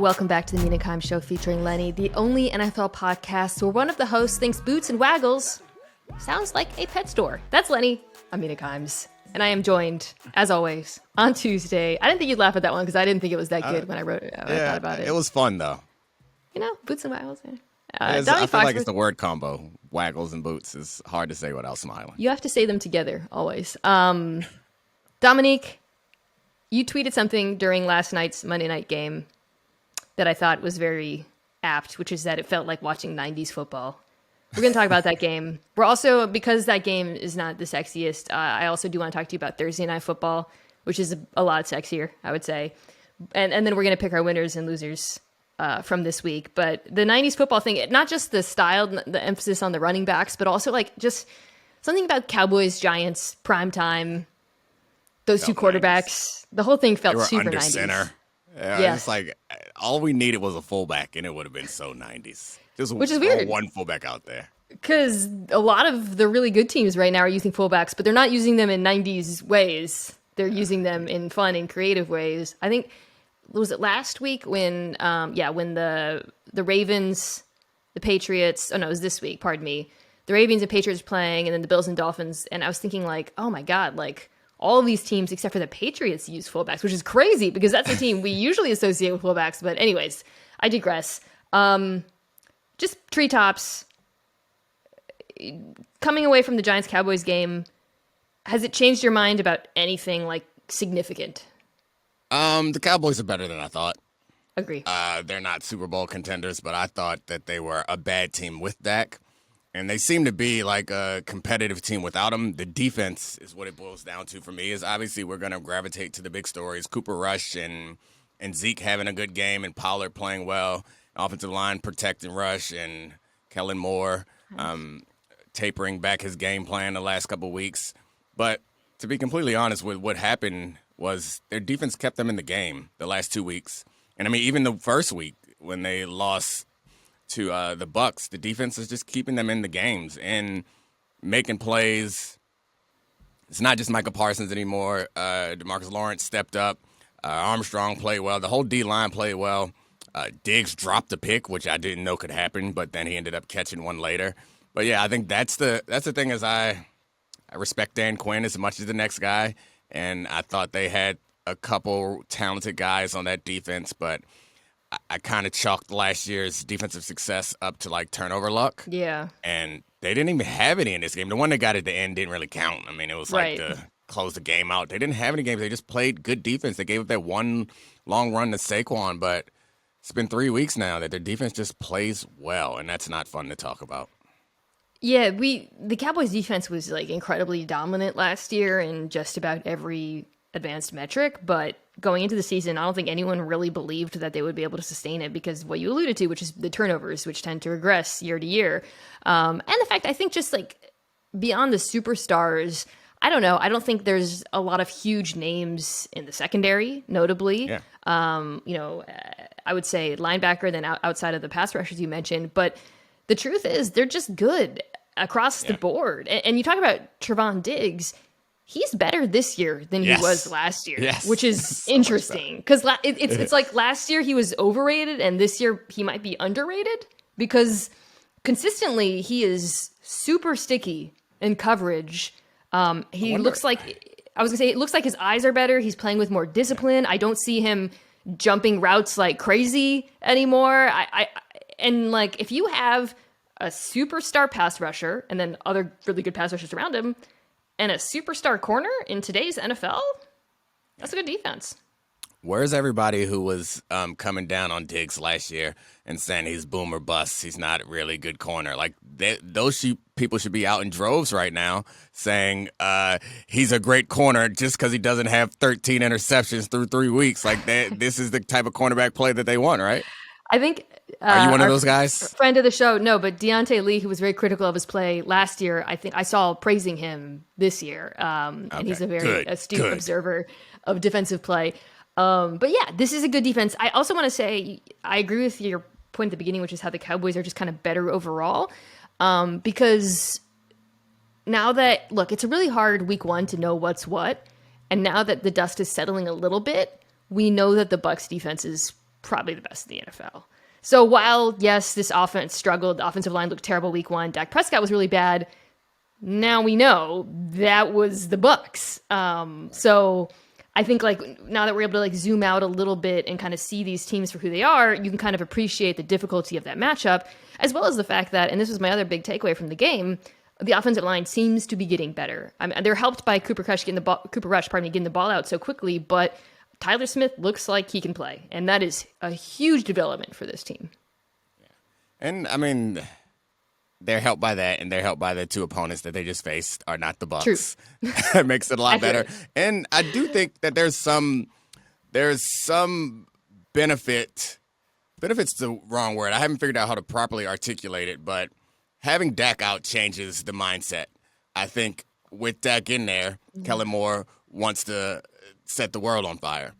Welcome back to the Mina Show featuring Lenny, the only NFL podcast where one of the hosts thinks Boots and Waggles sounds like a pet store. That's Lenny. I'm Mina Kimes. And I am joined, as always, on Tuesday. I didn't think you'd laugh at that one because I didn't think it was that good when I wrote it. I thought about it. It was fun, though. You know, Boots and Waggles. Yeah. I feel like it's the word combo. Waggles and Boots is hard to say without smiling. You have to say them together, always. Domonique, you tweeted something during last night's Monday night game that I thought was very apt, which is that it felt like watching 90s football. We're going to talk about that game. We're also, because that game is not the sexiest, I also do want to talk to you about Thursday Night Football, which is a lot sexier, I would say. And then we're going to pick our winners and losers from this week. But the 90s football thing, not just the style, the emphasis on the running backs, but also like just something about Cowboys, Giants, primetime, those two quarterbacks. 90s. The whole thing felt super under 90s. Center. Yeah. It's like all we needed was a fullback, and it would have been so 90s. Which is weird. One fullback out there. Because a lot of the really good teams right now are using fullbacks, but they're not using them in 90s ways. They're using them in fun and creative ways. I think, was it last week when the Ravens, the Patriots, it was this week, pardon me. The Ravens and Patriots playing, and then the Bills and Dolphins, and I was thinking like, oh my God, like all of these teams except for the Patriots use fullbacks, which is crazy because that's a team we usually associate with fullbacks. But anyways, I digress. Just treetops. Coming away from the Giants-Cowboys game, has it changed your mind about anything like significant? The Cowboys are better than I thought. Agree. They're not Super Bowl contenders, but I thought that they were a bad team with Dak. And they seem to be like a competitive team without him. The defense is what it boils down to for me. Is obviously we're going to gravitate to the big stories. Cooper Rush and Zeke having a good game and Pollard playing well. Offensive line protecting Rush and Kellen Moore tapering back his game plan the last couple of weeks. But to be completely honest with what happened was their defense kept them in the game the last 2 weeks. And, I mean, even the first week when they lost to the Bucs, the defense is just keeping them in the games and making plays. It's not just Micah Parsons anymore. DeMarcus Lawrence stepped up. Armstrong played well. The whole D-line played well. Diggs dropped a pick, which I didn't know could happen, but then he ended up catching one later. But yeah, I think that's the thing is I respect Dan Quinn as much as the next guy, and I thought they had a couple talented guys on that defense, but I kind of chalked last year's defensive success up to like turnover luck. Yeah. And they didn't even have any in this game. The one they got at the end didn't really count. I mean, it was like to close the game out. They didn't have any games. They just played good defense. They gave up that one long run to Saquon, but it's been 3 weeks now that their defense just plays well, and that's not fun to talk about. Yeah, the Cowboys defense was like incredibly dominant last year in just about every advanced metric, but going into the season, I don't think anyone really believed that they would be able to sustain it because what you alluded to, which is the turnovers, which tend to regress year to year. And the fact, I think just like beyond the superstars, I don't know. I don't think there's a lot of huge names in the secondary, notably. Yeah. I would say linebacker, then outside of the pass rushers you mentioned. But the truth is, they're just good across the board. And you talk about Trevon Diggs. He's better this year than he was last year, which is so interesting. Because it's like last year he was overrated, and this year he might be underrated because consistently he is super sticky in coverage. He looks like, I was gonna say, it looks like his eyes are better. He's playing with more discipline. I don't see him jumping routes like crazy anymore. And like if you have a superstar pass rusher and then other really good pass rushers around him and a superstar corner in today's NFL, that's a good defense. Where's everybody who was coming down on Diggs last year and saying he's boom or bust, he's not a really good corner? Like, those people should be out in droves right now saying he's a great corner just because he doesn't have 13 interceptions through 3 weeks. Like, this is the type of cornerback play that they want, right? I think... Are you one of those guys? Friend of the show, no, but Deontay Lee, who was very critical of his play last year, I think I saw praising him this year. And he's a very astute observer of defensive play. But yeah, this is a good defense. I also want to say, I agree with your point at the beginning, which is how the Cowboys are just kind of better overall. Because now that, look, it's a really hard week one to know what's what. And now that the dust is settling a little bit, we know that the Bucs defense is probably the best in the NFL. So while, yes, this offense struggled, the offensive line looked terrible week 1, Dak Prescott was really bad. Now we know that was the Bucs. So I think like now that we're able to like zoom out a little bit and kind of see these teams for who they are, you can kind of appreciate the difficulty of that matchup, as well as the fact that, and this was my other big takeaway from the game, the offensive line seems to be getting better. I mean, they're helped by Cooper Rush getting the ball out so quickly, but Tyler Smith looks like he can play, and that is a huge development for this team. And I mean, they're helped by that, and they're helped by the two opponents that they just faced are not the Bucs. It makes it a lot better. And I do think that there's some benefit. Benefit's the wrong word. I haven't figured out how to properly articulate it, but having Dak out changes the mindset. I think with Dak in there, Kellen Moore wants to set the world on fire.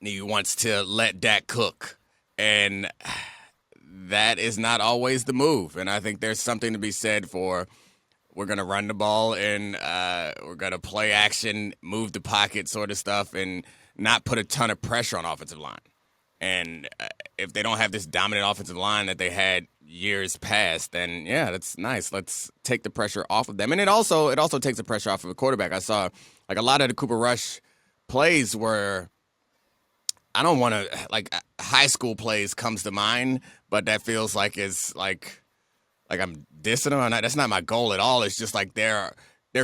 He wants to let Dak cook. And that is not always the move. And I think there's something to be said for we're going to run the ball and we're going to play action, move the pocket sort of stuff, and not put a ton of pressure on offensive line. And if they don't have this dominant offensive line that they had years past, then, yeah, that's nice. Let's take the pressure off of them. And it also takes the pressure off of the quarterback. I saw like a lot of the Cooper Rush plays were, I don't want to, like high school plays comes to mind, but that feels like it's like I'm dissing them. That's not my goal at all. It's just like they're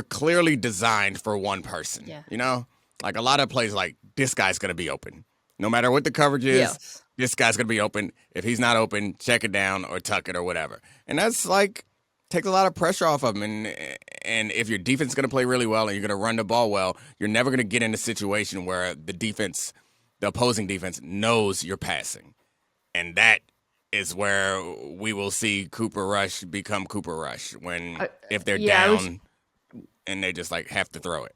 clearly designed for one person. Yeah. You know, like a lot of plays like this guy's going to be open. No matter what the coverage is, This guy's going to be open. If he's not open, check it down or tuck it or whatever. And that's like takes a lot of pressure off of him. And if your defense is going to play really well and you're going to run the ball well, you're never going to get in a situation where the opposing defense knows you're passing. And that is where we will see Cooper Rush become Cooper Rush if they're down and they just like have to throw it.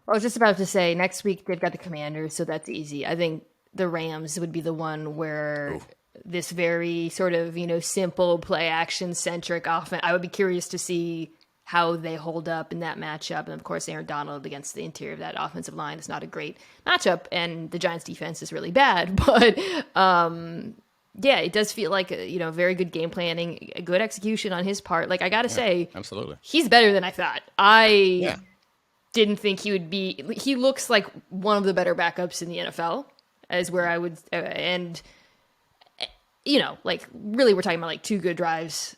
I was just about to say next week they've got the Commanders, so that's easy. I think the Rams would be the one where this very sort of, simple play action centric offense. I would be curious to see how they hold up in that matchup. And of course, Aaron Donald against the interior of that offensive line is not a great matchup. And the Giants defense is really bad, but yeah, it does feel like, very good game planning, a good execution on his part. Like I got to say, absolutely, he's better than I thought. I didn't think he would be. He looks like one of the better backups in the NFL. Is where I would, and like really, we're talking about like 2 good drives,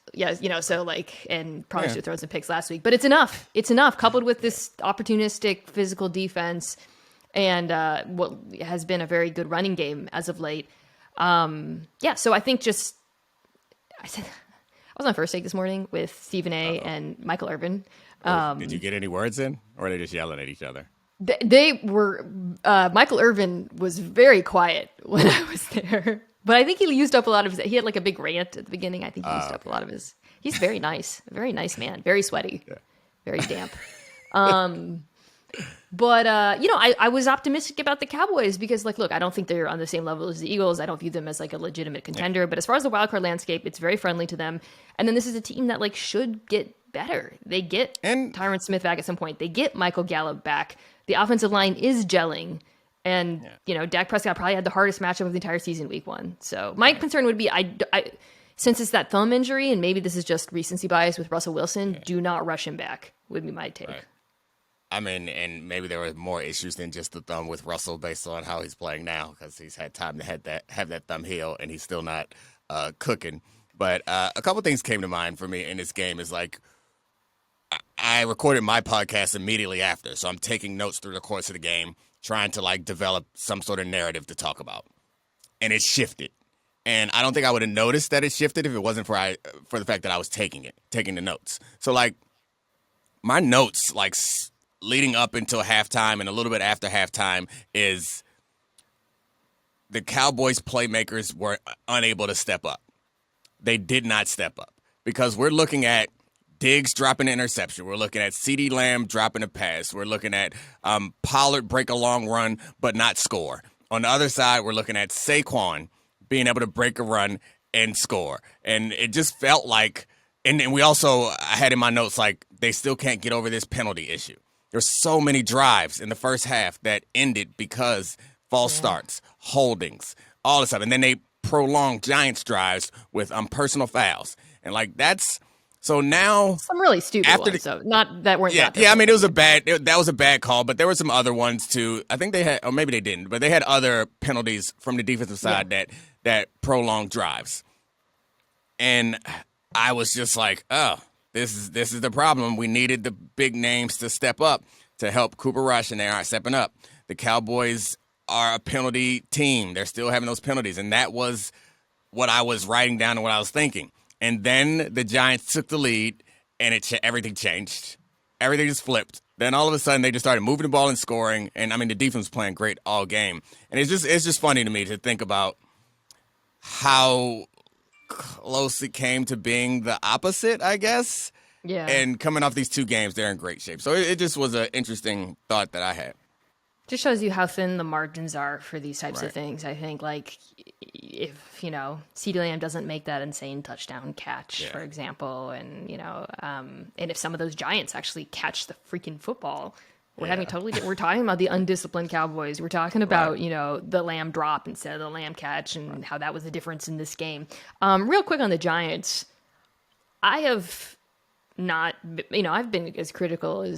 so like, and probably should have thrown some picks last week, but it's enough. It's enough, coupled with this opportunistic physical defense, and what has been a very good running game as of late. So I think I was on first take this morning with Stephen A. and Michael Irvin. Did you get any words in, or are they just yelling at each other? They were, Michael Irvin was very quiet when I was there, but I think he used up a lot of he had like a big rant at the beginning. I think he used up a lot of he's very nice, a very nice man, very sweaty, very damp. But I was optimistic about the Cowboys because look, I don't think they're on the same level as the Eagles. I don't view them as like a legitimate contender, but as far as the wildcard landscape, it's very friendly to them. And then this is a team that should get better. They get Tyron Smith back at some point. They get Michael Gallup back. The offensive line is gelling, and Dak Prescott probably had the hardest matchup of the entire season week 1. So my concern would be, I since it's that thumb injury, and maybe this is just recency bias with Russell Wilson, do not rush him back, would be my take. Right. I mean, and maybe there were more issues than just the thumb with Russell based on how he's playing now, because he's had time to have that thumb heal, and he's still not cooking. But a couple things came to mind for me in this game is I recorded my podcast immediately after, so I'm taking notes through the course of the game, trying to develop some sort of narrative to talk about. And it shifted. And I don't think I would have noticed that it shifted if it wasn't for the fact that I was taking the notes. So my notes leading up until halftime and a little bit after halftime is the Cowboys playmakers were unable to step up. They did not step up because we're looking at Diggs dropping an interception. We're looking at CeeDee Lamb dropping a pass. We're looking at Pollard break a long run but not score. On the other side, we're looking at Saquon being able to break a run and score. And it just felt like – and we also – I had in my notes they still can't get over this penalty issue. There's so many drives in the first half that ended because false starts, holdings, all this stuff. And then they prolonged Giants drives with personal fouls. And like that's so now some really stupid after ones. So not that weren't. Yeah, I mean it was that was a bad call, but there were some other ones too. I think they had, or maybe they didn't, but they had other penalties from the defensive side that prolonged drives. And I was just like, oh, this is the problem. We needed the big names to step up to help Cooper Rush, and they aren't stepping up. The Cowboys are a penalty team. They're still having those penalties, and that was what I was writing down and what I was thinking. And then the Giants took the lead, and everything changed. Everything just flipped. Then all of a sudden, they just started moving the ball and scoring. And, I mean, the defense was playing great all game. And it's just funny to me to think about how close it came to being the opposite, I guess. Yeah. And coming off these two games, they're in great shape. So it just was an interesting thought that I had. Just shows you how thin the margins are for these types of things. I think, like, if, CeeDee Lamb doesn't make that insane touchdown catch, for example, and, and if some of those Giants actually catch the freaking football, we're we're talking about the undisciplined Cowboys. We're talking about, the Lamb drop instead of the Lamb catch and how that was the difference in this game. Real quick on the Giants, I have not, I've been as critical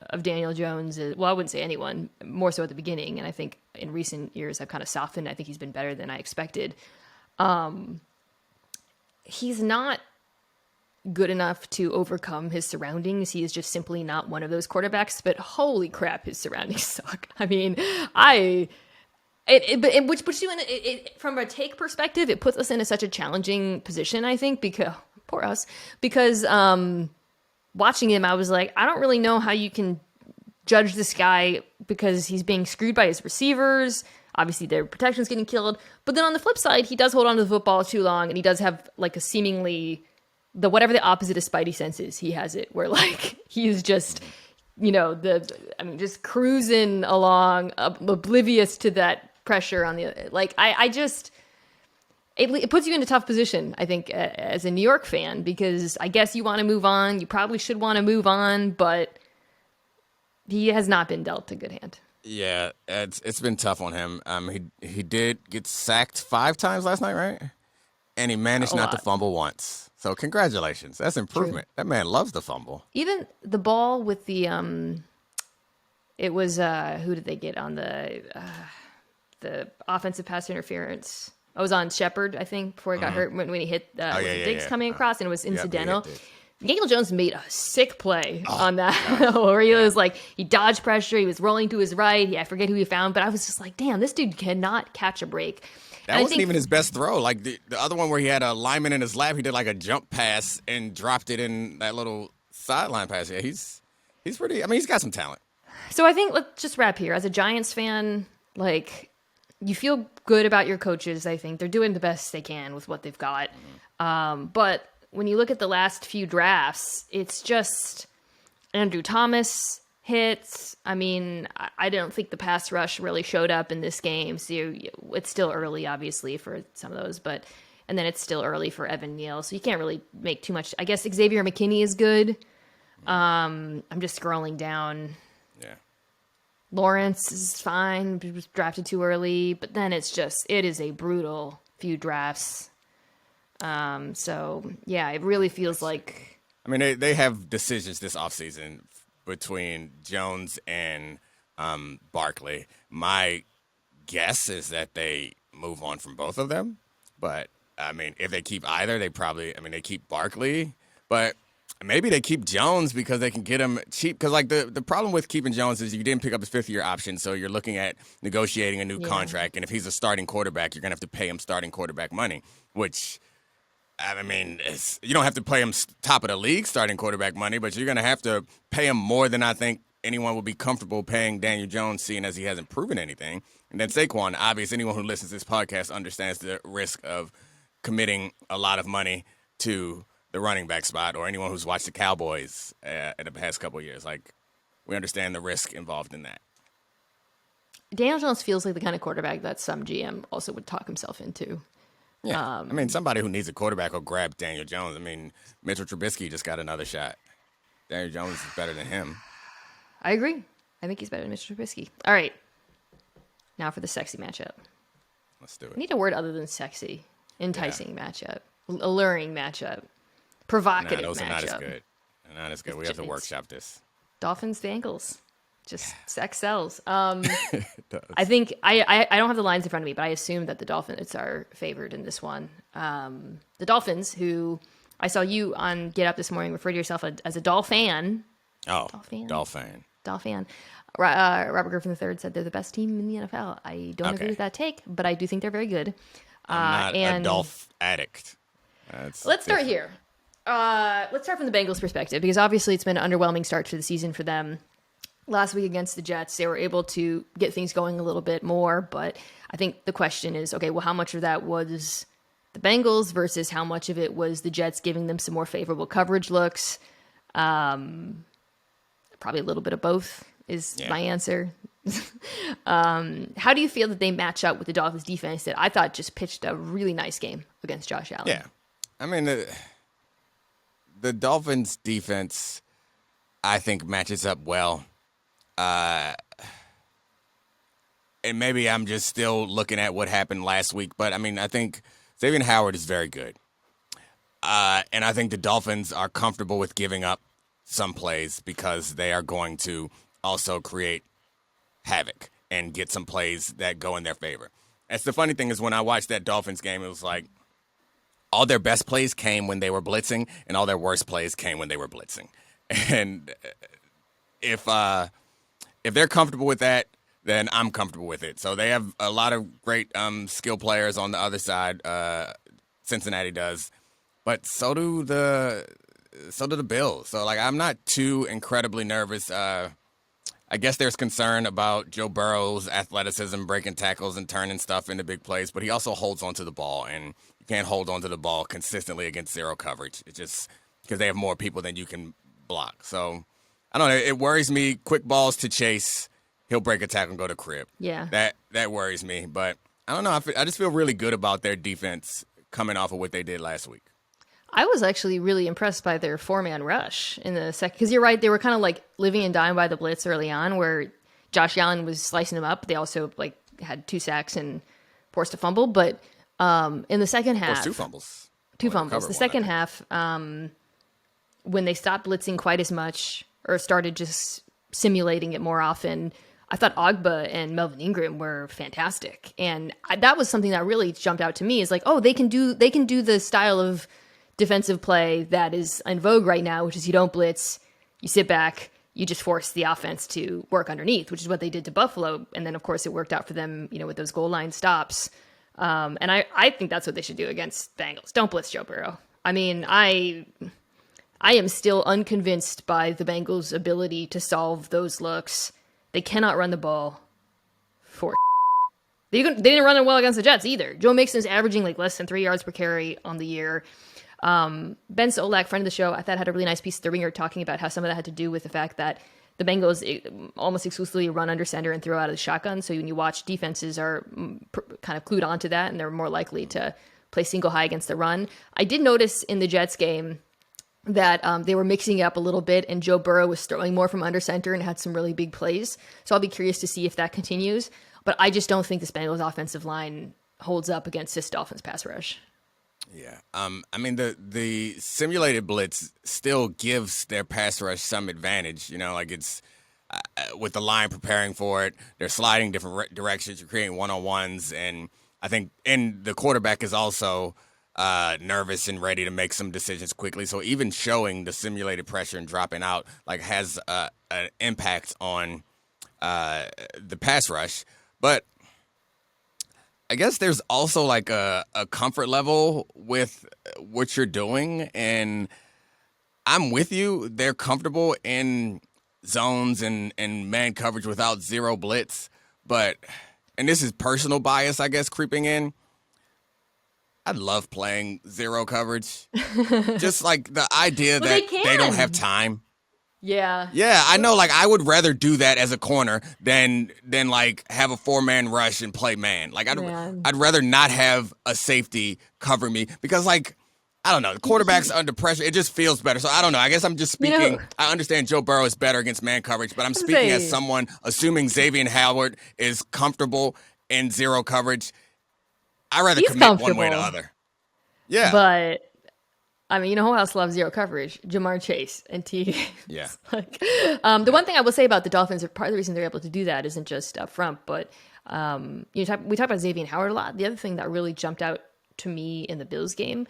of Daniel Jones, well, I wouldn't say anyone, more so at the beginning, and I think in recent years I've kind of softened. I think he's been better than I expected. He's not good enough to overcome his surroundings. He is just simply not one of those quarterbacks, but holy crap, his surroundings suck. I mean, which puts you in, from a take perspective, it puts us in such a challenging position, I think, because, poor us, because, watching him, I was like, I don't really know how you can judge this guy because he's being screwed by his receivers. Obviously, their protection's getting killed. But then on the flip side, he does hold on to the football too long, and he does have like a seemingly whatever the opposite of Spidey sense is. He has it where like he's just, just cruising along, oblivious to that pressure on the like. It puts you in a tough position, I think, as a New York fan, because I guess you want to move on. You probably should want to move on, but he has not been dealt a good hand. Yeah, it's been tough on him. He did get sacked 5 times last night, right? And he managed not to fumble once. So congratulations. That's improvement. True. That man loves the fumble. Even the ball with the it was who did they get on the offensive pass interference? I was on Shepard, I think, before he got hurt when he hit Diggs coming across, and it was incidental. Daniel Jones made a sick play on that, where he was like, he dodged pressure, he was rolling to his right, I forget who he found, but I was just like, damn, this dude cannot catch a break. That wasn't even his best throw. Like the other one where he had a lineman in his lap, he did like a jump pass and dropped it in that little sideline pass. Yeah, he's pretty, he's got some talent. So I think let's just wrap here. As a Giants fan, like, you feel good about your coaches, I think. They're doing the best they can with what they've got. But when you look at the last few drafts, it's just Andrew Thomas hits. I don't think the pass rush really showed up in this game. So it's still early, obviously, for some of those. And then it's still early for Evan Neal. So you can't really make too much. I guess Xavier McKinney is good. I'm just scrolling down. Yeah. Lawrence is fine. He was drafted too early, but then it is a brutal few drafts. So yeah, it really feels like. They have decisions this offseason between Jones and Barkley. My guess is that they move on from both of them, but if they keep either, they probably. They keep Barkley, but. Maybe they keep Jones because they can get him cheap. Because, like, the problem with keeping Jones is you didn't pick up his 5th-year option, so you're looking at negotiating a new contract. And if he's a starting quarterback, you're going to have to pay him starting quarterback money, which, you don't have to pay him top of the league starting quarterback money, but you're going to have to pay him more than I think anyone would be comfortable paying Daniel Jones, seeing as he hasn't proven anything. And then Saquon, obviously, anyone who listens to this podcast understands the risk of committing a lot of money to the running back spot, or anyone who's watched the Cowboys in the past couple of years. Like, we understand the risk involved in that. Daniel Jones feels like the kind of quarterback that some GM also would talk himself into. Yeah, somebody who needs a quarterback will grab Daniel Jones. Mitchell Trubisky just got another shot. Daniel Jones is better than him. I agree. I think he's better than Mitchell Trubisky. All right. Now for the sexy matchup. Let's do it. I need a word other than sexy. Enticing matchup. Alluring matchup. Provocative those matchup. are not as good. They're not as good. We have to workshop this. Dolphins, Bengals. Just sex sells. I think I don't have the lines in front of me, but I assume that the Dolphins are favored in this one. The Dolphins, who I saw you on Get Up this morning, refer to yourself as a Dolphin. Oh, Dolphin. Dolphin. Robert Griffin III said they're the best team in the NFL. I don't agree with that take, but I do think they're very good. I'm not a Dolph addict. Let's start here. Let's start from the Bengals' perspective, because obviously it's been an underwhelming start to the season for them. Last week against the Jets, they were able to get things going a little bit more, but I think the question is, okay, well, how much of that was the Bengals versus how much of it was the Jets giving them some more favorable coverage looks? Probably a little bit of both is my answer. How do you feel that they match up with the Dolphins defense that I thought just pitched a really nice game against Josh Allen? Yeah. I mean, the Dolphins defense, I think, matches up well. And maybe I'm just still looking at what happened last week, but I mean, I think Xavier Howard is very good. And I think the Dolphins are comfortable with giving up some plays because they are going to also create havoc and get some plays that go in their favor. That's the funny thing is when I watched that Dolphins game, it was like all their best plays came when they were blitzing and all their worst plays came when they were blitzing. And if they're comfortable with that, then I'm comfortable with it. So they have a lot of great skill players on the other side. Cincinnati does, but so do the Bills. So like I'm not too incredibly nervous. I guess there's concern about Joe Burrow's athleticism, breaking tackles and turning stuff into big plays, but he also holds onto the ball, and you can't hold onto the ball consistently against zero coverage. It's just because they have more people than you can block. So I don't know. It worries me. Quick balls to Chase. He'll break a tackle and go to crib. Yeah. That worries me. But I don't know. I just feel really good about their defense coming off of what they did last week. I was actually really impressed by their 4-man rush in the second, because you're right, they were kind of like living and dying by the blitz early on, where Josh Allen was slicing them up. They also like had 2 sacks and forced a fumble, but in the second half, 2 fumbles. The second half, when they stopped blitzing quite as much or started just simulating it more often, I thought Ogba and Melvin Ingram were fantastic, and that was something that really jumped out to me. Is like, oh, they can do the style of defensive play that is in vogue right now, which is you don't blitz, you sit back, you just force the offense to work underneath, which is what they did to Buffalo. And then, of course, it worked out for them, with those goal line stops. And I think that's what they should do against Bengals. Don't blitz Joe Burrow. I mean, I am still unconvinced by the Bengals' ability to solve those looks. They cannot run the ball for They didn't run it well against the Jets either. Joe Mixon's averaging like less than 3 yards per carry on the year. Ben Solak, friend of the show, I thought had a really nice piece of the Ringer talking about how some of that had to do with the fact that the Bengals almost exclusively run under center and throw out of the shotgun. So when you watch, defenses are kind of clued onto that, and they're more likely to play single high against the run. I did notice in the Jets game that they were mixing it up a little bit, and Joe Burrow was throwing more from under center and had some really big plays. So I'll be curious to see if that continues. But I just don't think this Bengals offensive line holds up against this Dolphins pass rush. Yeah. I mean, the simulated blitz still gives their pass rush some advantage. Like it's with the line preparing for it, they're sliding different directions, you're creating one-on-ones, and I think the quarterback is also nervous and ready to make some decisions quickly. So even showing the simulated pressure and dropping out like has an impact on the pass rush. But I guess there's also like a comfort level with what you're doing, and I'm with you. They're comfortable in zones and man coverage without zero blitz, and this is personal bias, I guess, creeping in. I love playing zero coverage. Just like the idea that they don't have time. Yeah. Yeah, I know. Like, I would rather do that as a corner than like have a 4-man rush and play man. Like, I'd rather not have a safety cover me because, like, I don't know, the quarterback's under pressure. It just feels better. So I don't know. I guess I'm just speaking. I understand Joe Burrow is better against man coverage, but I'm speaking as someone assuming Xavier Howard is comfortable in zero coverage. I'd rather he's commit one way or the comfortable. other. Yeah. But I mean, you know who else loves zero coverage? Jamar Chase and T. Yeah. Like, the one thing I will say about the Dolphins, part of the reason they're able to do that isn't just up front, but we talk about Xavier Howard a lot. The other thing that really jumped out to me in the Bills game,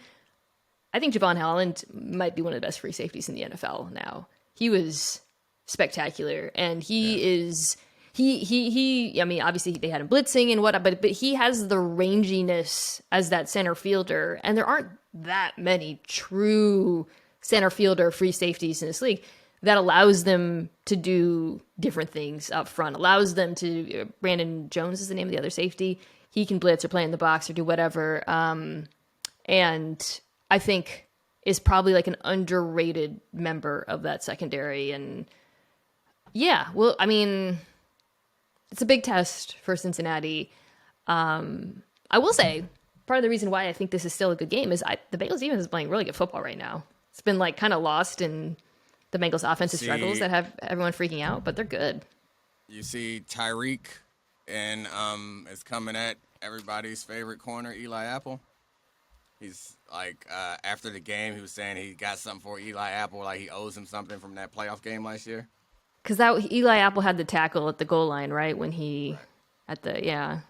I think Javon Holland might be one of the best free safeties in the NFL now. He was spectacular, and he is. He. I mean, obviously they had him blitzing and whatnot, but he has the ranginess as that center fielder, and there aren't that many true center fielder free safeties in this league that allows them to do different things up front. Allows them to. Brandon Jones is the name of the other safety. He can blitz or play in the box or do whatever, and I think is probably like an underrated member of that secondary. And yeah, well, I mean, it's a big test for Cincinnati. I will say part of the reason why I think this is still a good game is the Bengals defense is playing really good football right now. It's been like kind of lost in the Bengals offensive struggles that have everyone freaking out, but they're good. You see Tyreek and is coming at everybody's favorite corner, Eli Apple. He's like, after the game, he was saying he got something for Eli Apple, like he owes him something from that playoff game last year. Because that Eli Apple had the tackle at the goal line, right? When he, at the, yeah.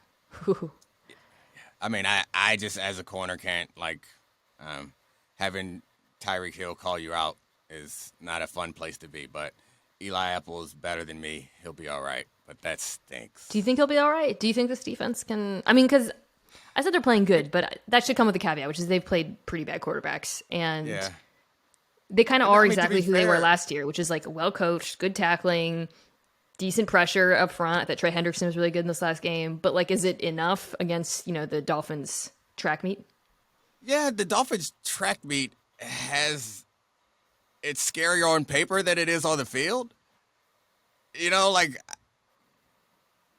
I mean, I just, as a corner, can't, like, having Tyreek Hill call you out is not a fun place to be. But Eli Apple is better than me. He'll be all right. But that stinks. Do you think he'll be all right? Do you think this defense can, I mean, because I said they're playing good, but that should come with a caveat, which is they've played pretty bad quarterbacks. And Yeah. they kind of are I mean, exactly who they fair- were last year, which is like well coached, good tackling, decent pressure up front. I thought Trey Hendrickson was really good in this last game. But like, is it enough against, the Dolphins track meet? Yeah, the Dolphins track meet it's scarier on paper than it is on the field. Like,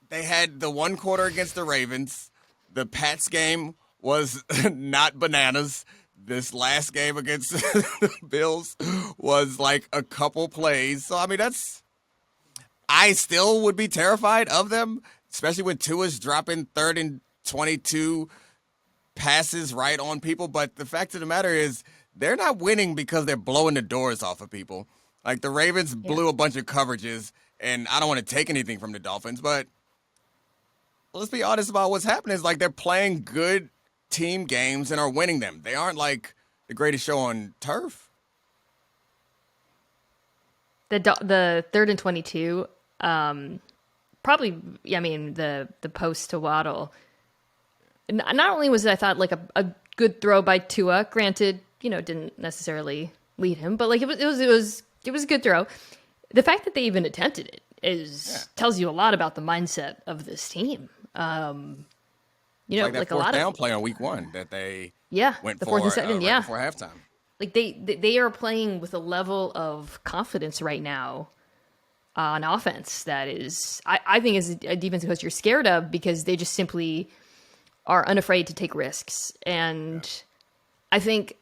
they had the one quarter against the Ravens. The Pats game was not bananas. This last game against the Bills was like a couple plays. So, I mean, I still would be terrified of them, especially when Tua's dropping 3rd and 22 passes right on people. But the fact of the matter is they're not winning because they're blowing the doors off of people. Like, the Ravens blew a bunch of coverages, and I don't want to take anything from the Dolphins, but let's be honest about what's happening. Is like they're playing good team games and are winning them. They aren't like the greatest show on turf. The 3rd and 22, probably. I mean, the post to Waddle. Not only was it, I thought, like a good throw by Tua. Granted, didn't necessarily lead him, but like it was a good throw. The fact that they even attempted it tells you a lot about the mindset of this team. Like that fourth down play on week 1 that they went the for 4th and 7, right before halftime. Like they are playing with a level of confidence right now on offense that is, I think, as a defensive coach, you're scared of because they just simply are unafraid to take risks. And I think,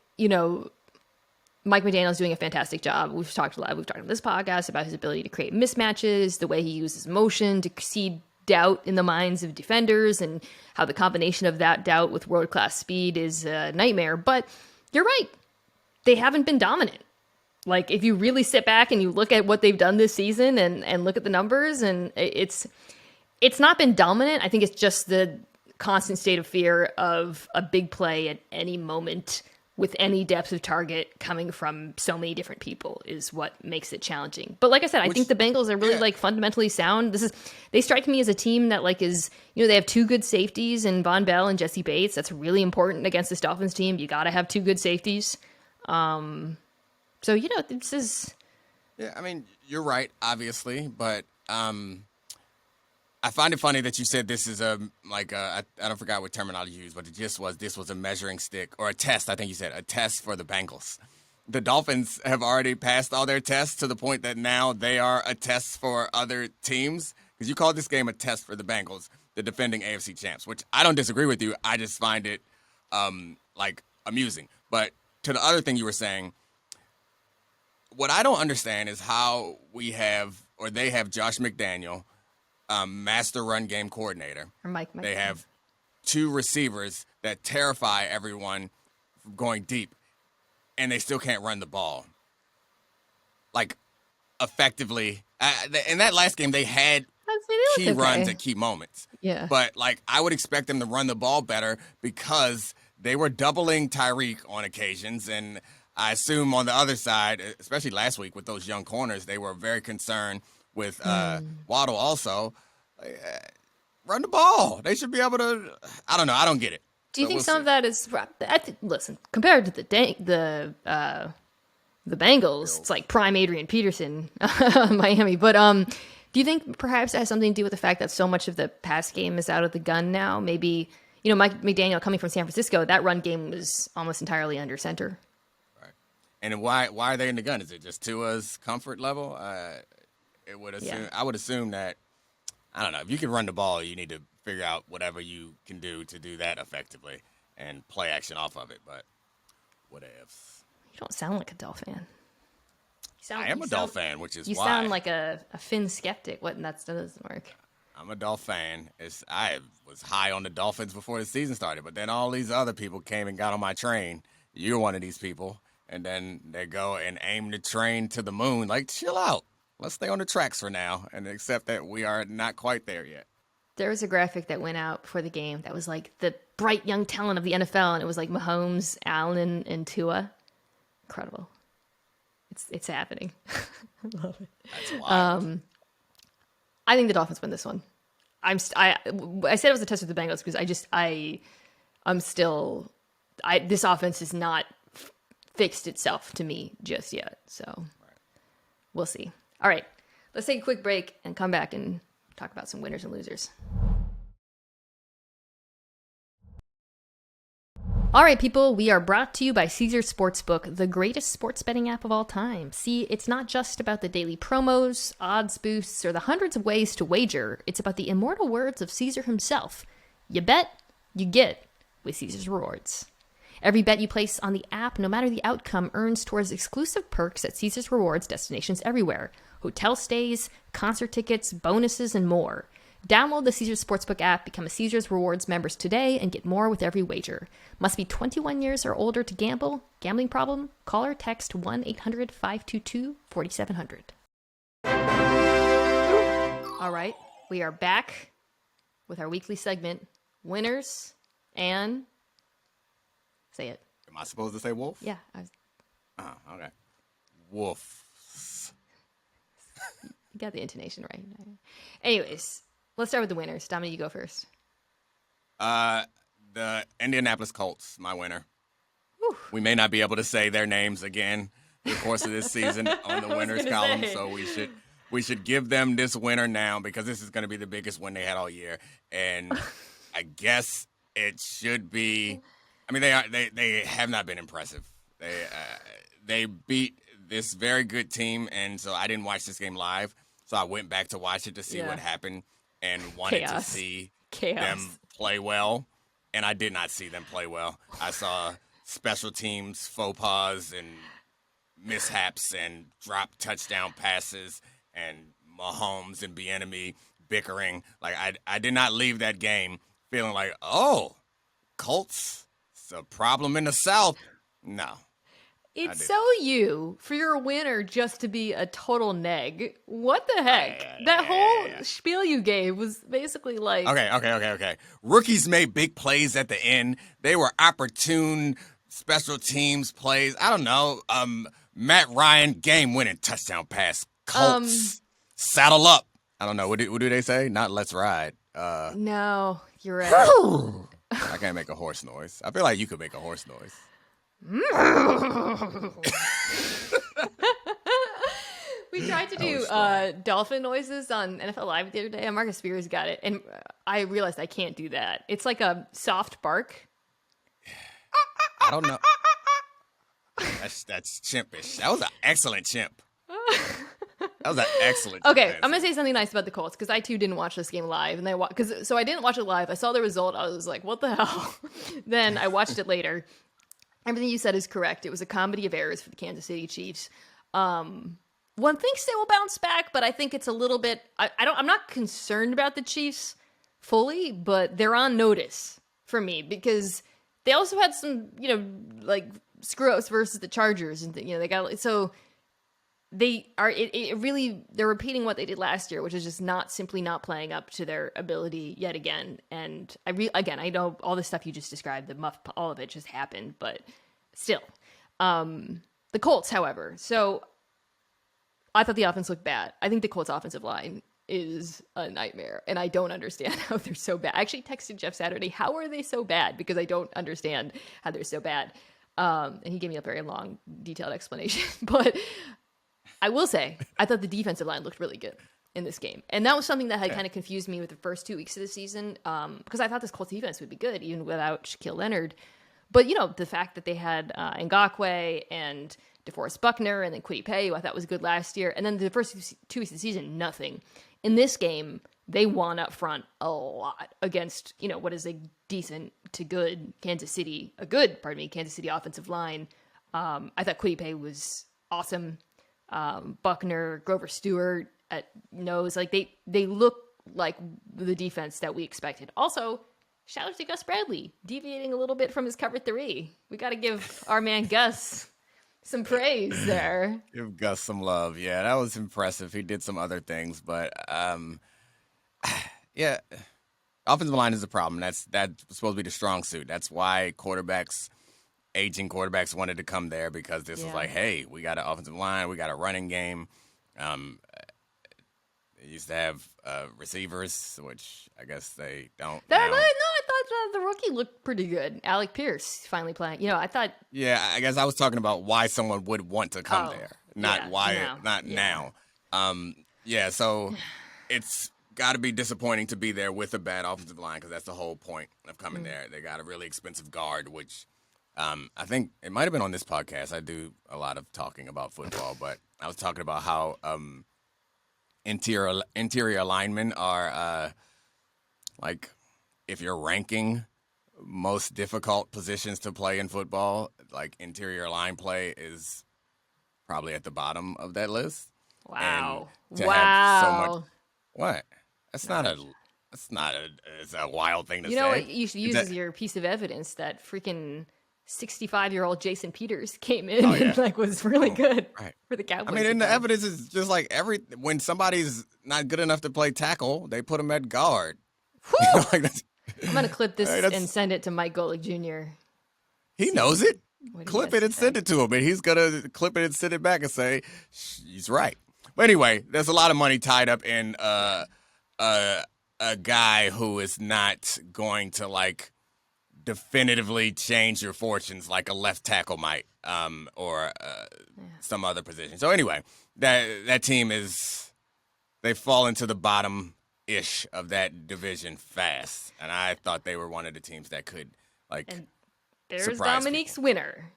Mike McDaniel's doing a fantastic job. We've talked on this podcast about his ability to create mismatches, the way he uses motion to seed doubt in the minds of defenders, and how the combination of that doubt with world-class speed is a nightmare. But you're right. They haven't been dominant. Like, if you really sit back and you look at what they've done this season and look at the numbers, and it's not been dominant. I think it's just the constant state of fear of a big play at any moment with any depth of target coming from so many different people is what makes it challenging. But like I said, I think the Bengals are really like fundamentally sound. They strike me as a team that like is, they have 2 good safeties in Von Bell and Jesse Bates. That's really important against this Dolphins team. You got to have 2 good safeties. So, this is. Yeah, I mean, you're right, obviously, but I find it funny that you said this is I don't forget what terminology you used, but this was a measuring stick or a test. I think you said a test for the Bengals. The Dolphins have already passed all their tests to the point that now they are a test for other teams. Because you called this game a test for the Bengals, the defending AFC champs, which I don't disagree with you. I just find it amusing. But to the other thing you were saying, what I don't understand is how they have Josh McDaniel, master run game coordinator. Or Mike. They have two receivers that terrify everyone from going deep, and they still can't run the ball. Like, effectively. In that last game, they had key runs at key moments. Yeah. But, like, I would expect them to run the ball better because they were doubling Tyreek on occasions, and I assume on the other side, especially last week with those young corners, they were very concerned with Waddle also. Run the ball. They should be able to. I don't know. I don't get it. Do you think some of that is? Listen, compared to the Bengals, it's like prime Adrian Peterson, Miami. But do you think perhaps it has something to do with the fact that so much of the pass game is out of the gun now? Maybe, Mike McDaniel coming from San Francisco, that run game was almost entirely under center. Right. And why are they in the gun? Is it just Tua's comfort level? I would assume that, I don't know, if you can run the ball, you need to figure out whatever you can do to do that effectively and play action off of it. But what ifs? You don't sound like a Dolphin fan. I am a Dolphin fan, which is why. You sound like a Finn skeptic. That doesn't work. I'm a Dolphin fan. I was high on the Dolphins before the season started, but then all these other people came and got on my train. You're one of these people. And then they go and aim the train to the moon. Like, chill out. Let's stay on the tracks for now and accept that we are not quite there yet. There was a graphic that went out before the game that was like the bright young talent of the NFL, and it was like Mahomes, Allen, and Tua. Incredible. It's happening. I love it. That's wild. I think the Dolphins win this one. I said it was a test with the Bengals because this offense has not fixed itself to me just yet. So We'll see. All right, let's take a quick break and come back and talk about some winners and losers. All right, people, we are brought to you by Caesars Sportsbook, the greatest sports betting app of all time. See, it's not just about the daily promos, odds boosts, or the hundreds of ways to wager. It's about the immortal words of Caesar himself. You bet, you get with Caesars Rewards. Every bet you place on the app, no matter the outcome, earns towards exclusive perks at Caesars Rewards destinations everywhere. Hotel stays, concert tickets, bonuses, and more. Download the Caesars Sportsbook app, become a Caesars Rewards members today, and get more with every wager. Must be 21 years or older to gamble. Gambling problem? Call or text 1-800-522-4700. All right, we are back with our weekly segment, Winners and... Say it. Am I supposed to say wolf? Yeah. Okay. Wolf. You got the intonation right. Anyways, let's start with the winners. Dominique, you go first. The Indianapolis Colts, my winner. Whew. We may not be able to say their names again in the course of this season on the winners column, so we should give them this winner now because this is going to be the biggest win they had all year, and I guess it should be. I mean, they have not been impressive. They beat this very good team, and so I didn't watch this game live. So I went back to watch it to see what happened and wanted to see them play well, and I did not see them play well. I saw special teams faux pas and mishaps and drop touchdown passes and Mahomes and Bieniemy bickering. Like I did not leave that game feeling like, oh, Colts. A problem in the South? No. It's so you for your winner just to be a total neg. What the heck? That whole spiel you gave was basically like... Okay. Rookies made big plays at the end. They were opportune special teams plays. I don't know. Matt Ryan, game-winning touchdown pass. Colts, saddle up. I don't know. What do they say? Not let's ride. No, you're right. I can't make a horse noise. I feel like you could make a horse noise. We tried to do dolphin noises on NFL Live the other day, and Marcus Spears got it. And I realized I can't do that. It's like a soft bark. I don't know. That's chimpish. That was an excellent chimp. That was an excellent. Okay, I'm gonna say something nice about the Colts because I too didn't watch this game live, and so I didn't watch it live. I saw the result. I was like, "What the hell?" Then I watched it later. Everything you said is correct. It was a comedy of errors for the Kansas City Chiefs. One thinks they will bounce back, but I think it's a little bit. I'm not concerned about the Chiefs fully, but they're on notice. for me because they also had some, like screw-ups versus the Chargers, and they got so they are it really they're repeating what they did last year, which is just not playing up to their ability yet again. And I know all the stuff you just described, all of it just happened, but still, the Colts, however, so I thought the offense looked bad. I think the Colts offensive line is a nightmare, and I don't understand how they're so bad. I actually texted Jeff Saturday, how are they so bad? Because I don't understand how they're so bad. And he gave me a very long, detailed explanation. But I will say, I thought the defensive line looked really good in this game. And that was something that had kind of confused me with the first 2 weeks of the season, because I thought this Colts defense would be good, even without Shaquille Leonard. But, the fact that they had Ngakoue and DeForest Buckner and then Kwity Paye, who I thought was good last year. And then the first 2 weeks of the season, nothing. In this game, they won up front a lot against, what is a decent to good Kansas City offensive line. I thought Kwity Paye was awesome. Buckner, Grover Stewart at nose, like they look like the defense that we expected. Also, shout out to Gus Bradley, deviating a little bit from his cover 3. We got to give our man Gus some praise there. Give Gus some love. Yeah, that was impressive. He did some other things, but yeah, offensive line is a problem. That's supposed to be the strong suit. That's why aging quarterbacks wanted to come there, because this was like, hey, we got an offensive line, we got a running game. They used to have receivers, which I guess they don't. No, I thought the rookie looked pretty good. Alec Pierce finally playing. I thought. Yeah, I guess I was talking about why someone would want to come there, not now. Yeah, so it's got to be disappointing to be there with a bad offensive line, because that's the whole point of coming there. They got a really expensive guard, which I think it might have been on this podcast. I do a lot of talking about football, but I was talking about how interior linemen are like, if you're ranking most difficult positions to play in football, like interior line play is probably at the bottom of that list. Wow. And to have so much, what? It's a wild thing to say. You know what you should use as your piece of evidence? That freaking 65-year-old Jason Peters came in and was really good for the Cowboys. I mean, and the evidence is just like when somebody's not good enough to play tackle, they put him at guard. I'm going to clip this and send it to Mike Golick Jr. He knows it. Clip it and send it to him, and he's going to clip it and send it back and say, he's right. But anyway, there's a lot of money tied up in a guy who is not going to, definitively change your fortunes like a left tackle might, or some other position. So anyway, that team they fall into the bottom-ish of that division fast, and I thought they were one of the teams that could and there's surprise Domonique's people. Winner.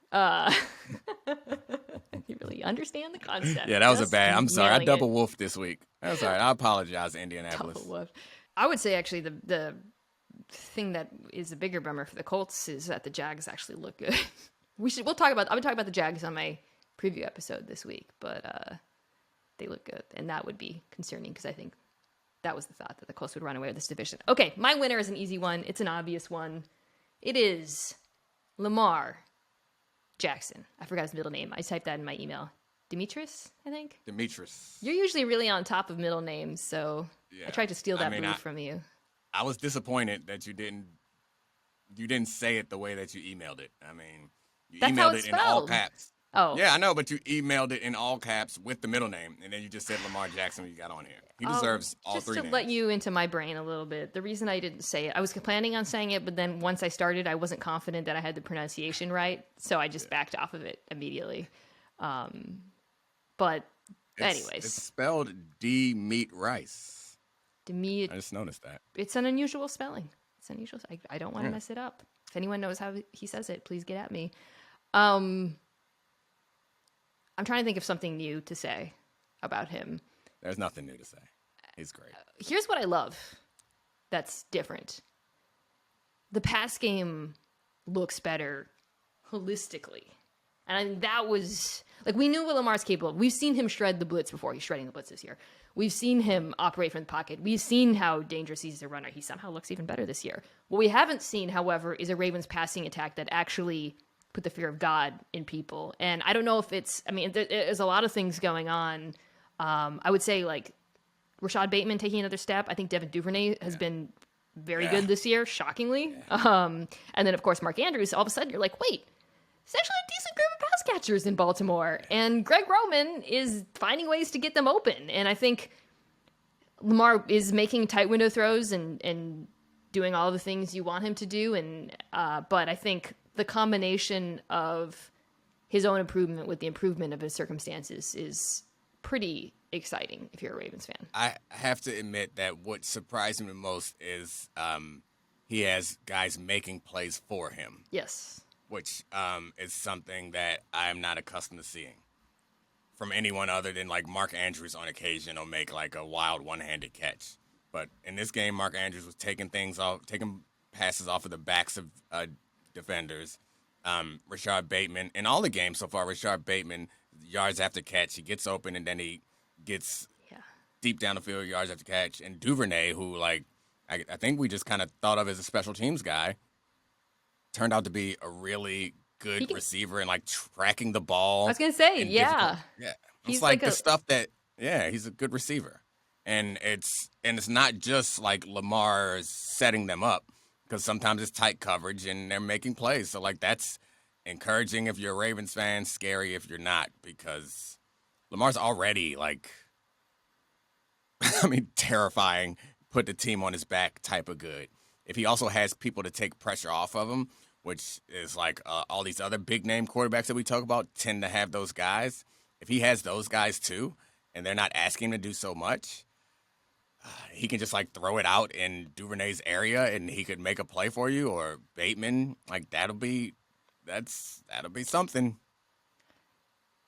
You really understand the concept. Yeah, that was a bad. I'm sorry, I double it. woofed this week. That's all right. I apologize, Indianapolis. Double woof. I would say actually the thing that is a bigger bummer for the Colts is that the Jags actually look good. I would talk about the Jags on my preview episode this week, but they look good, and that would be concerning because I think that was the thought that the Colts would run away with this division. Okay, my winner is an easy one. It's an obvious one. It is Lamar Jackson. I forgot his middle name. I typed that in my email. Demetrius, I think. Demetrius. You're usually really on top of middle names, so I tried to steal that move from you. I was disappointed that you didn't say it the way that you emailed it. I mean, you That's emailed it in all caps. Oh. Yeah, I know, but you emailed it in all caps with the middle name, and then you just said Lamar Jackson when you got on here. He deserves all three names. Just to let you into my brain a little bit, the reason I didn't say it, I was planning on saying it, but then once I started, I wasn't confident that I had the pronunciation right, so I just backed off of it immediately. But anyways. It's spelled D-meat rice. I just noticed that. It's an unusual spelling. It's unusual. I don't want to mess it up. If anyone knows how he says it, please get at me. I'm trying to think of something new to say about him. There's nothing new to say. He's great. Here's what I love that's different. The pass game looks better holistically And I think that was, like, we knew what Lamar's capable of. We've seen him shred the blitz before. He's shredding the blitz this year. We've seen him operate from the pocket. We've seen how dangerous he's as a runner. He somehow looks even better this year. What we haven't seen, however, is a Ravens passing attack that actually put the fear of God in people. And I don't know if it's, I mean, there's a lot of things going on. I would say, like, Rashad Bateman taking another step. I think Devin Duvernay has been very good this year, shockingly. And then, of course, Mark Andrews. All of a sudden, you're like, wait, there's actually a decent group of pass catchers in Baltimore. And Greg Roman is finding ways to get them open. And I think Lamar is making tight window throws and doing all the things you want him to do. And but I think the combination of his own improvement with the improvement of his circumstances is pretty exciting if you're a Ravens fan. I have to admit that what surprised me the most is he has guys making plays for him. Yes. Which is something that I am not accustomed to seeing from anyone other than, like, Mark Andrews on occasion will make, like, a wild one-handed catch. But in this game, Mark Andrews was taking passes off of the backs of defenders. Rashad Bateman, in all the games so far, Rashad Bateman, yards after catch, he gets open and then he gets deep down the field, yards after catch. And Duvernay, who, like, I think we just kind of thought of as a special teams guy, turned out to be a really good receiver and, like, tracking the ball. I was going to say, yeah. It's like the stuff that, he's a good receiver. And it's not just like Lamar setting them up, because sometimes it's tight coverage and they're making plays. So, like, that's encouraging if you're a Ravens fan, scary if you're not, because Lamar's already, like, I mean, terrifying, put the team on his back type of good. If he also has people to take pressure off of him, which is like all these other big-name quarterbacks that we talk about tend to have those guys. If he has those guys too, and they're not asking him to do so much, he can just, like, throw it out in Duvernay's area and he could make a play for you, or Bateman. Like, that'll be something.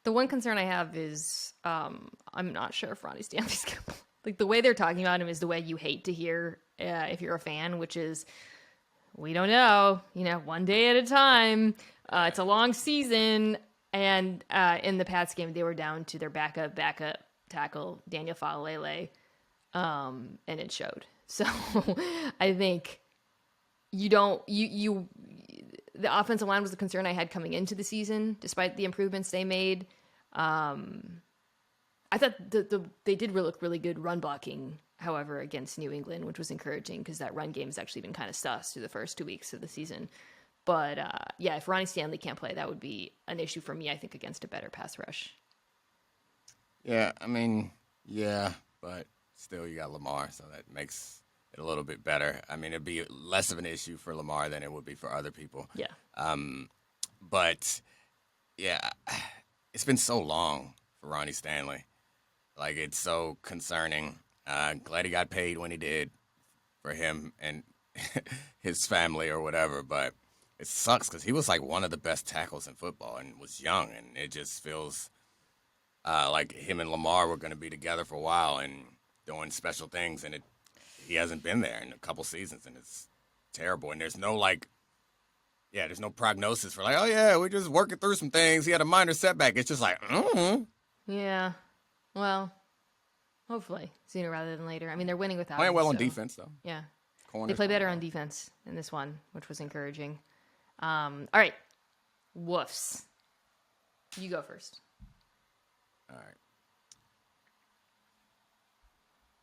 The one concern I have is I'm not sure if Ronnie Stanley's going to, like, the way they're talking about him is the way you hate to hear if you're a fan, which is, we don't know, one day at a time. It's a long season. And in the Pats game, they were down to their backup tackle, Daniel Falalele, and it showed. So I think the offensive line was the concern I had coming into the season, despite the improvements they made. I thought they did look really good run blocking, however, against New England, which was encouraging because that run game has actually been kind of sus through the first 2 weeks of the season. But, if Ronnie Stanley can't play, that would be an issue for me, I think, against a better pass rush. Yeah, I mean, but still you got Lamar, so that makes it a little bit better. I mean, it'd be less of an issue for Lamar than it would be for other people. Yeah. But, it's been so long for Ronnie Stanley. Like, it's so concerning. Glad he got paid when he did for him and his family or whatever, but it sucks because he was, like, one of the best tackles in football and was young, and it just feels like him and Lamar were going to be together for a while and doing special things, and he hasn't been there in a couple seasons, and it's terrible. And there's no, there's no prognosis for, like, oh, yeah, we're just working through some things. He had a minor setback. It's just like, Yeah. Well, hopefully sooner rather than later. I mean, they're winning without playing him, well on defense, though. Yeah. Corners They play better on defense in this one, which was encouraging. All right. Woofs. You go first. All right.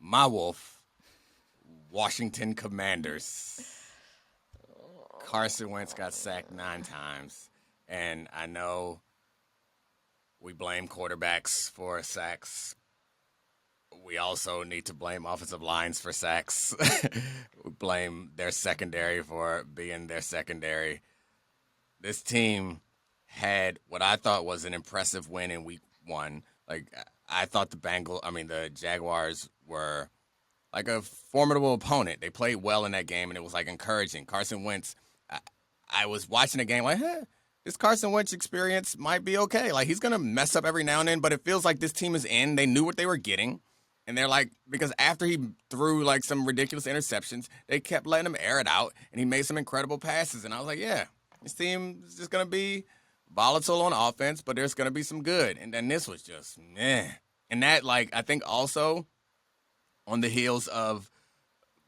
My wolf, Washington Commanders. Carson Wentz got sacked 9 times. And I know we blame quarterbacks for sacks. We also need to blame offensive lines for sacks. We blame their secondary for being their secondary. This team had what I thought was an impressive win in week 1. Like, I thought the Jaguars were like a formidable opponent. They played well in that game, and it was, like, encouraging. Carson Wentz, I was watching the game like, this Carson Wentz experience might be okay. Like, he's going to mess up every now and then, but it feels like this team is in. They knew what they were getting. And they're like, because after he threw, like, some ridiculous interceptions, they kept letting him air it out, and he made some incredible passes. And I was like, this team is just going to be volatile on offense, but there's going to be some good. And then this was just, meh. And that, like, I think also on the heels of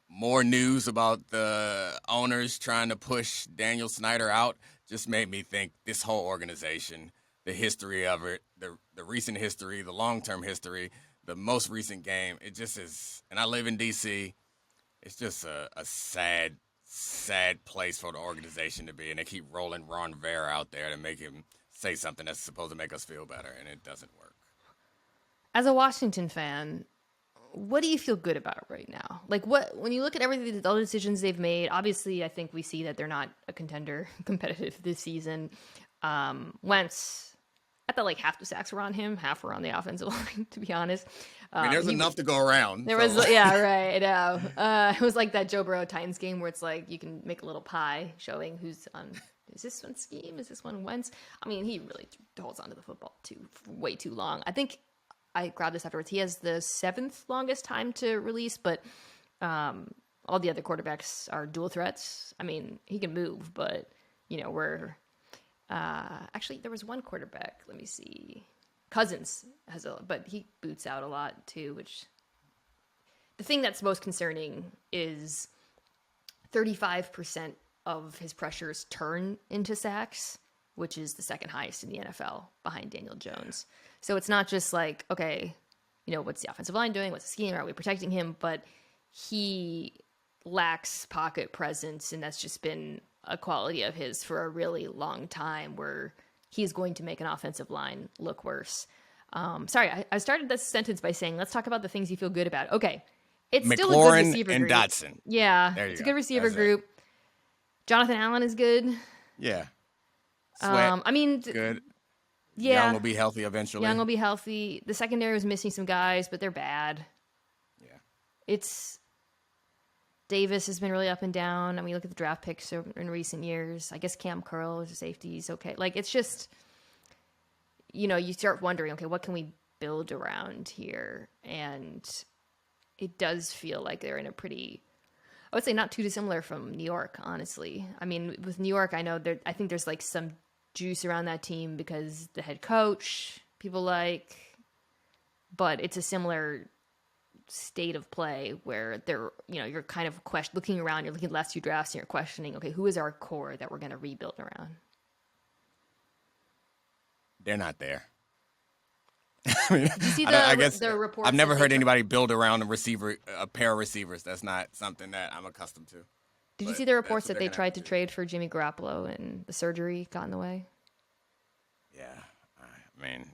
more news about the owners trying to push Daniel Snyder out just made me think this whole organization, the history of it, the recent history, the long-term history, the most recent game, it just is, and I live in D.C., it's just a sad, sad place for the organization to be, and they keep rolling Ron Rivera out there to make him say something that's supposed to make us feel better, and it doesn't work. As a Washington fan, what do you feel good about right now? Like, when you look at everything, all the decisions they've made, obviously I think we see that they're not a contender competitive this season. Wentz, I thought like half the sacks were on him, half were on the offensive line, to be honest. I mean, there's enough to go around. There was, yeah, right. I know. It was like that Joe Burrow Titans game where it's like you can make a little pie showing who's on. Is this one scheme? Is this one Wentz? I mean, he really holds onto the football way too long. I think I grabbed this afterwards. He has the 7th longest time to release, but all the other quarterbacks are dual threats. I mean, he can move, but we're actually there was one quarterback. Let me see. Cousins but he boots out a lot too, which the thing that's most concerning is 35% of his pressures turn into sacks, which is the second highest in the NFL behind Daniel Jones. So it's not just like, okay, what's the offensive line doing? What's the scheme? Are we protecting him? But he lacks pocket presence, and that's just been a quality of his for a really long time where he's going to make an offensive line look worse. Sorry, I started this sentence by saying, let's talk about the things you feel good about. Okay. It's McLaurin still a good receiver and group. Dotson. Yeah, it's a good receiver group. Jonathan Allen is good. Yeah. Sweat, I mean, good. Yeah. Young will be healthy eventually. Young will be healthy. The secondary was missing some guys, but they're bad. Yeah. Davis has been really up and down. I mean, look at the draft picks in recent years. I guess Cam Curl is a safety. He's okay. Like, it's just, you start wondering, okay, what can we build around here? And it does feel like they're in a pretty, I would say not too dissimilar from New York, honestly. I mean, with New York, I think there's like some juice around that team because the head coach people like, but it's a similar state of play where they're, you're kind of looking around, you're looking at the last 2 drafts and you're questioning, okay, who is our core that we're going to rebuild around? They're not there. I mean, did you see I guess the reports? I've never heard anybody build around a pair of receivers. That's not something that I'm accustomed to. Did you see the reports that they tried to trade for Jimmy Garoppolo and the surgery got in the way? Yeah. I mean,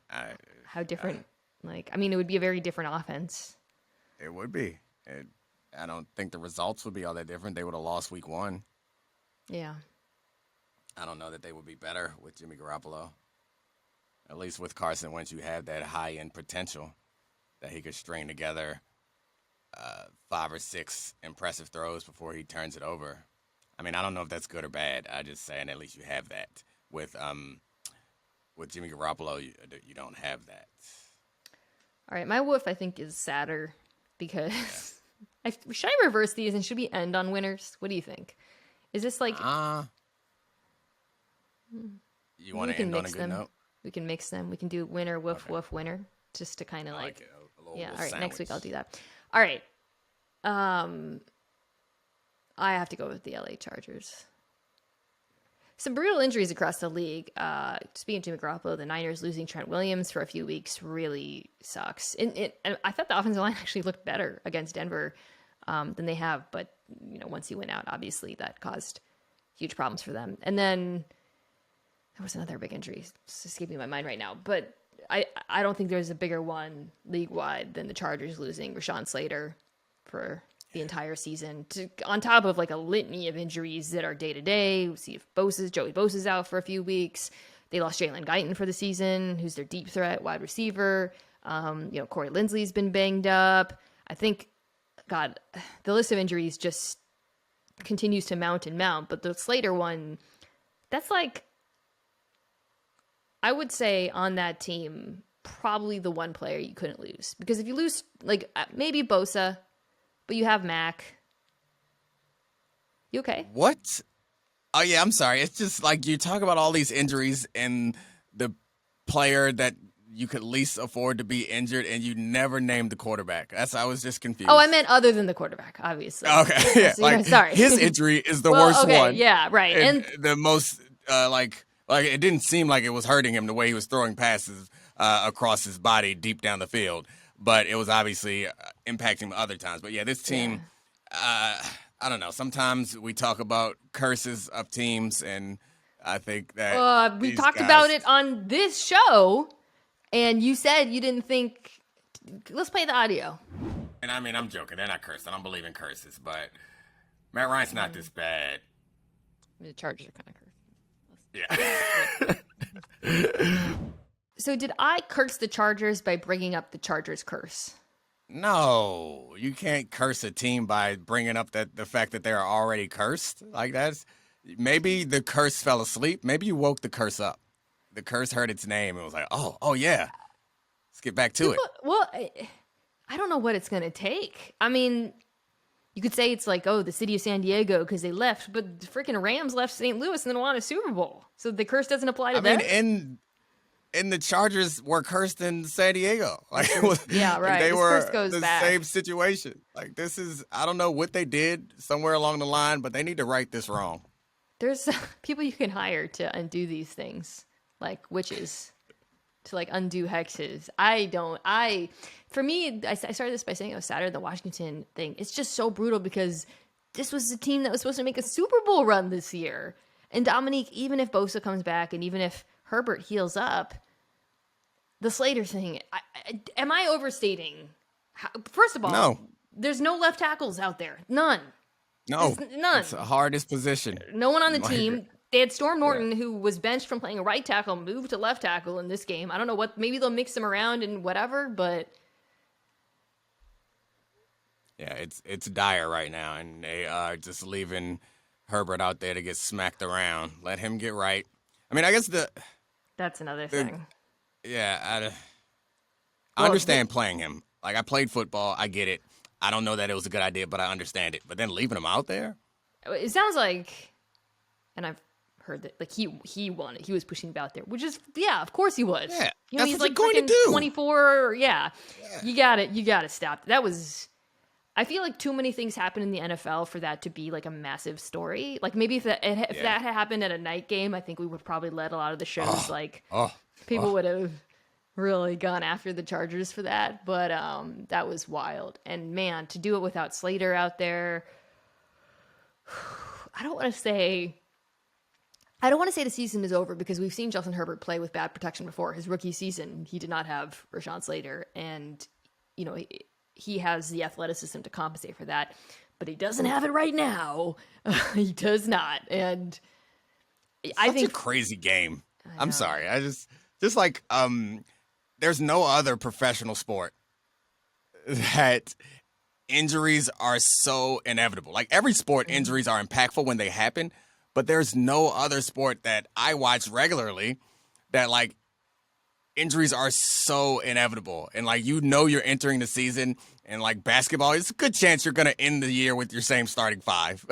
how different, it would be a very different offense. It would be. I don't think the results would be all that different. They would have lost week 1. Yeah. I don't know that they would be better with Jimmy Garoppolo. At least with Carson Wentz, you have that high-end potential that he could string together 5 or 6 impressive throws before he turns it over. I mean, I don't know if that's good or bad. I'm just saying at least you have that. With Jimmy Garoppolo, you don't have that. All right, my woof, I think, is sadder because should I reverse these and should we end on winners? What do you think? Is this like... you want to end on a good note? We can mix them. We can do winner, woof, woof, winner, just to kind of like it. A all right, sandwich. next week I'll do that. All right. I have to go with the LA Chargers. Some brutal injuries across the league. Speaking of Jimmy Garoppolo, the Niners losing Trent Williams for a few weeks really sucks. And I thought the offensive line actually looked better against Denver than they have. But, once he went out, obviously that caused huge problems for them. And then there was another big injury. It's escaping my mind right now. But I don't think there's a bigger one league-wide than the Chargers losing Rashawn Slater for the entire season, on top of like a litany of injuries that are day-to-day. We'll see if Joey Bosa's out for a few weeks. They lost Jalen Guyton for the season, who's their deep threat wide receiver. Corey Linsley's been banged up. I think, God, the list of injuries just continues to mount and mount. But the Slater one, that's like, I would say on that team, probably the one player you couldn't lose. Because if you lose, like, maybe Bosa, but you have Mac. You okay? What? Oh, yeah, I'm sorry. It's just like you talk about all these injuries and the player that you could least afford to be injured, and you never named the quarterback. I was just confused. Oh, I meant other than the quarterback, obviously. Okay, yeah. Like, sorry. his injury is the well, worst okay, one. yeah, right. And the most, like it didn't seem like it was hurting him the way he was throwing passes across his body deep down the field. But it was obviously impacting him other times. But, yeah, this team, I don't know. Sometimes we talk about curses of teams, and I think that we talked about it on this show, and you said you didn't think. Let's play the audio. And I mean, I'm joking. They're not cursed. I don't believe in curses, but Matt Ryan's not this bad. The Chargers are kind of cursed. Yeah. So did I curse the Chargers by bringing up the Chargers curse? No, you can't curse a team by bringing up the fact that they're already cursed. Like, that's maybe the curse fell asleep. Maybe you woke the curse up. The curse heard its name and was like, oh yeah, let's get back to it. Well, I don't know what it's going to take. I mean, you could say it's like, the city of San Diego because they left, but the freaking Rams left St. Louis and then won a Super Bowl. So the curse doesn't apply to them. I mean, and the Chargers were cursed in San Diego. Like, yeah, right. They this were curse goes the back. same situation. Like, this is, I don't know what they did somewhere along the line, but they need to right this wrong. There's people you can hire to undo these things, like witches, to like undo hexes. For me, I started this by saying it was sadder than the Washington thing. It's just so brutal because this was the team that was supposed to make a Super Bowl run this year. And Domonique, even if Bosa comes back and even if Herbert heals up, the Slater thing, am I overstating? First of all, no. There's no left tackles out there. None. No. None. It's the hardest position. No one on the team. They had Storm Norton, who was benched from playing right tackle, moved to left tackle in this game. I don't know what. Maybe they'll mix him around and whatever, but yeah, it's dire right now, and they are just leaving Herbert out there to get smacked around. Let him get right. I mean, I guess that's another thing. Yeah, I understand playing him. Like, I played football. I get it. I don't know that it was a good idea, but I understand it. But then leaving him out there? It sounds like, and I've heard that, like, he wanted, he was pushing him out there, which is, yeah, of course he was. Yeah, that's he's like going to do. 24, yeah. You got to stop. That was, I feel like too many things happen in the NFL for that to be like a massive story. Like, maybe if that had happened at a night game, I think we would probably let a lot of the shows, people would have really gone after the Chargers for that. But that was wild. And man, to do it without Slater out there, I don't want to say the season is over because we've seen Justin Herbert play with bad protection before. His rookie season, he did not have Rashawn Slater, and he has the athleticism to compensate for that, but he doesn't have it right now. He does not, and I think a crazy game. I'm sorry, I just like there's no other professional sport that injuries are so inevitable. Like, every sport, injuries are impactful when they happen, but there's no other sport that I watch regularly that, like, injuries are so inevitable. And, like, you're entering the season, and, like, basketball, it's a good chance you're going to end the year with your same starting five.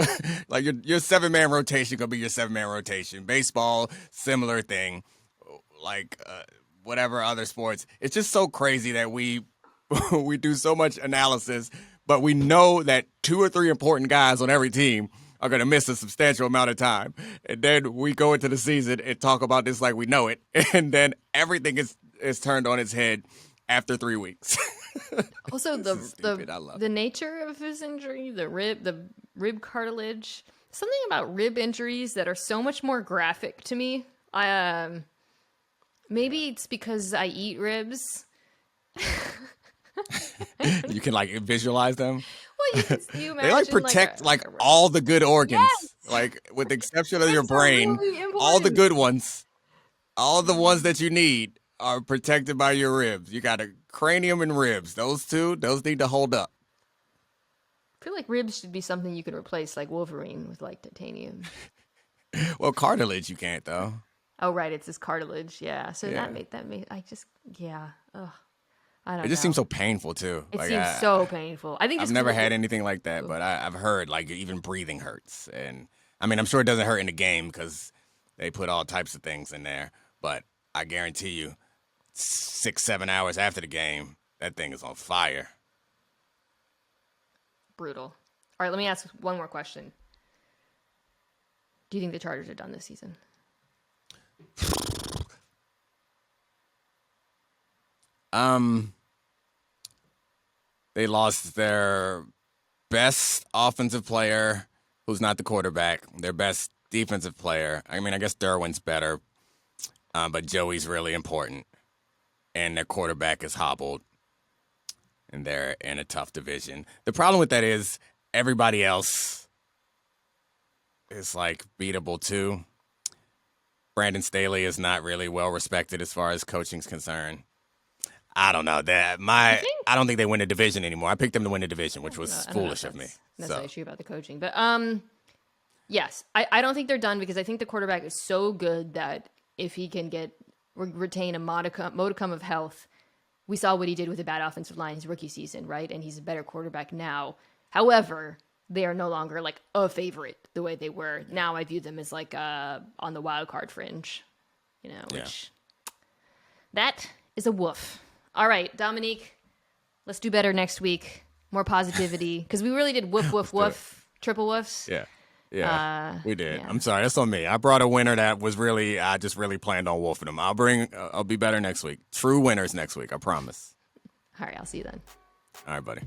Like, your 7-man rotation going to be your 7-man rotation. Baseball, similar thing. Like, whatever other sports. It's just so crazy that we do so much analysis, but we know that 2 or 3 important guys on every team are going to miss a substantial amount of time. And then we go into the season and talk about this like we know it. And then everything is turned on its head after 3 weeks. Also, the nature of his injury, the rib cartilage, something about rib injuries that are so much more graphic to me. Maybe it's because I eat ribs. You can, like, visualize them. Well, you imagine, they, like, protect all the good organs. Yes! Like, with the exception of your brain, really all the good ones, all the ones that you need are protected by your ribs. You got a cranium and ribs. Those need to hold up. I feel like ribs should be something you can replace, like Wolverine, with, like, titanium. Well, cartilage you can't, though. Oh, right, it's this cartilage, yeah. So that made ugh. I don't know. It just seems so painful, too. It seems so painful. I think I've never had anything like that, but I've heard, like, even breathing hurts. And I mean, I'm sure it doesn't hurt in the game because they put all types of things in there. But I guarantee you, 6-7 hours after the game, that thing is on fire. Brutal. All right, let me ask one more question. Do you think the Chargers are done this season? They lost their best offensive player, who's not the quarterback, their best defensive player. I mean, I guess Derwin's better, but Joey's really important. And their quarterback is hobbled, and they're in a tough division. The problem with that is everybody else is, like, beatable, too. Brandon Staley is not really well respected as far as coaching's concerned. I don't know. I don't think they win the division anymore. I picked them to win the division, which was foolish of me. That's not true about the coaching. But yes, I don't think they're done because I think the quarterback is so good that if he can retain a modicum of health, we saw what he did with a bad offensive line his rookie season, right? And he's a better quarterback now. However, they are no longer like a favorite the way they were. Now I view them as like on the wild card fringe, which that is a woof. All right, Domonique, let's do better next week. More positivity. Because we really did woof, woof, woof, triple woofs. Yeah, we did. Yeah. I'm sorry, that's on me. I brought a winner that was really, I just really planned on woofing them. I'll be better next week. True winners next week, I promise. All right, I'll see you then. All right, buddy.